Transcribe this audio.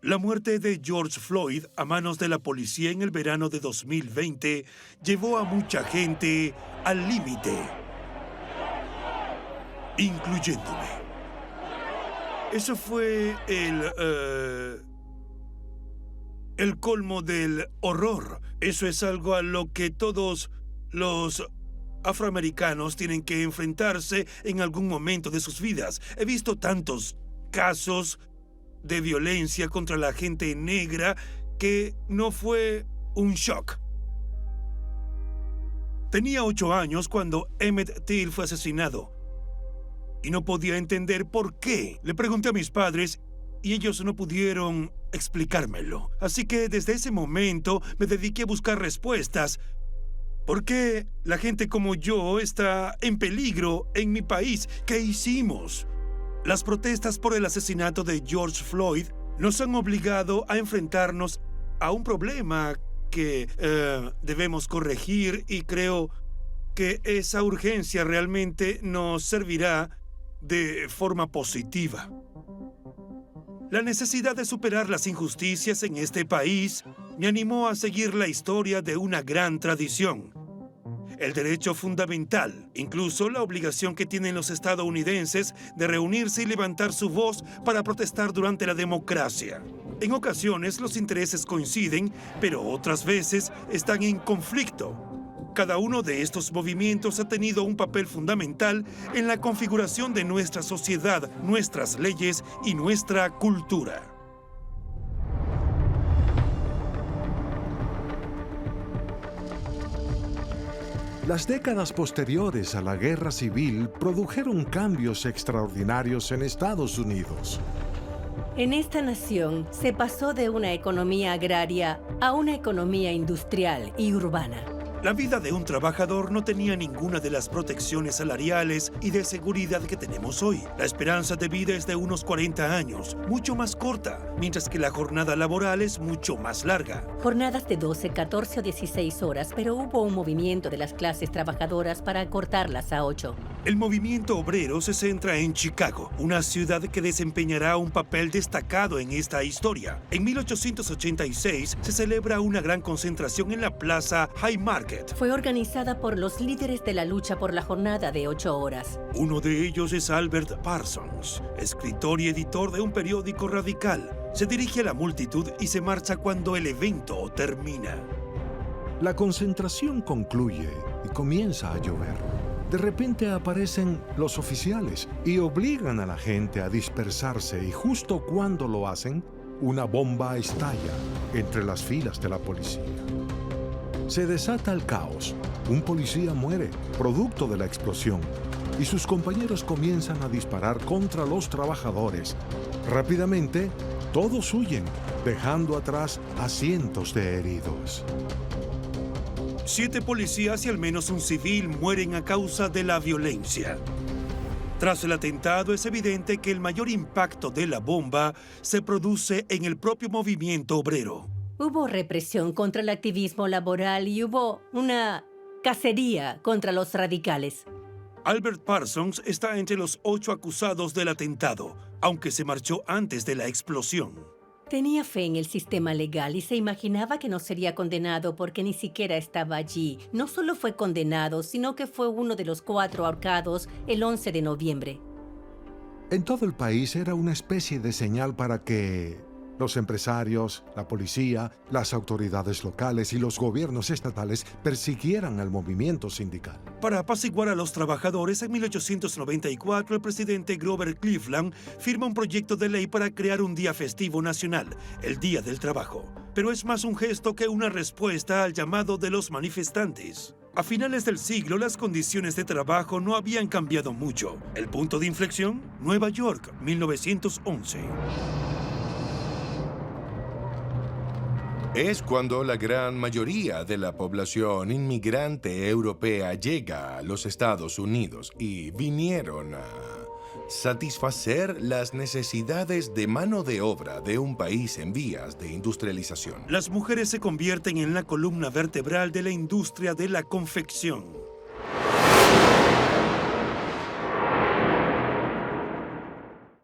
La muerte de George Floyd a manos de la policía en el verano de 2020 llevó a mucha gente al límite, incluyéndome. Eso fue el colmo del horror. Eso es algo a lo que todos los afroamericanos tienen que enfrentarse en algún momento de sus vidas. He visto tantos casos de violencia contra la gente negra que no fue un shock. Tenía 8 años cuando Emmett Till fue asesinado y no podía entender por qué. Le pregunté a mis padres y ellos no pudieron explicármelo. Así que desde ese momento me dediqué a buscar respuestas. ¿Por qué la gente como yo está en peligro en mi país? ¿Qué hicimos? Las protestas por el asesinato de George Floyd nos han obligado a enfrentarnos a un problema que debemos corregir, y creo que esa urgencia realmente nos servirá de forma positiva. La necesidad de superar las injusticias en este país me animó a seguir la historia de una gran tradición. El derecho fundamental, incluso la obligación que tienen los estadounidenses de reunirse y levantar su voz para protestar durante la democracia. En ocasiones los intereses coinciden, pero otras veces están en conflicto. Cada uno de estos movimientos ha tenido un papel fundamental en la configuración de nuestra sociedad, nuestras leyes y nuestra cultura. Las décadas posteriores a la Guerra Civil produjeron cambios extraordinarios en Estados Unidos. En esta nación se pasó de una economía agraria a una economía industrial y urbana. La vida de un trabajador no tenía ninguna de las protecciones salariales y de seguridad que tenemos hoy. La esperanza de vida es de unos 40 años, mucho más corta, mientras que la jornada laboral es mucho más larga. Jornadas de 12, 14 o 16 horas, pero hubo un movimiento de las clases trabajadoras para acortarlas a 8. El movimiento obrero se centra en Chicago, una ciudad que desempeñará un papel destacado en esta historia. En 1886 se celebra una gran concentración en la plaza Haymarket. Fue organizada por los líderes de la lucha por la jornada de 8 horas. Uno de ellos es Albert Parsons, escritor y editor de un periódico radical. Se dirige a la multitud y se marcha cuando el evento termina. La concentración concluye y comienza a llover. De repente aparecen los oficiales y obligan a la gente a dispersarse, y justo cuando lo hacen, una bomba estalla entre las filas de la policía. Se desata el caos. Un policía muere, producto de la explosión, y sus compañeros comienzan a disparar contra los trabajadores. Rápidamente, todos huyen, dejando atrás a cientos de heridos. 7 policías y al menos un civil mueren a causa de la violencia. Tras el atentado, es evidente que el mayor impacto de la bomba se produce en el propio movimiento obrero. Hubo represión contra el activismo laboral y hubo una cacería contra los radicales. Albert Parsons está entre los 8 acusados del atentado, aunque se marchó antes de la explosión. Tenía fe en el sistema legal y se imaginaba que no sería condenado porque ni siquiera estaba allí. No solo fue condenado, sino que fue uno de los 4 ahorcados el 11 de noviembre. En todo el país era una especie de señal para que los empresarios, la policía, las autoridades locales y los gobiernos estatales persiguieran al movimiento sindical. Para apaciguar a los trabajadores, en 1894 el presidente Grover Cleveland firma un proyecto de ley para crear un día festivo nacional, el Día del Trabajo. Pero es más un gesto que una respuesta al llamado de los manifestantes. A finales del siglo, las condiciones de trabajo no habían cambiado mucho. El punto de inflexión, Nueva York, 1911. Es cuando la gran mayoría de la población inmigrante europea llega a los Estados Unidos y vinieron a satisfacer las necesidades de mano de obra de un país en vías de industrialización. Las mujeres se convierten en la columna vertebral de la industria de la confección.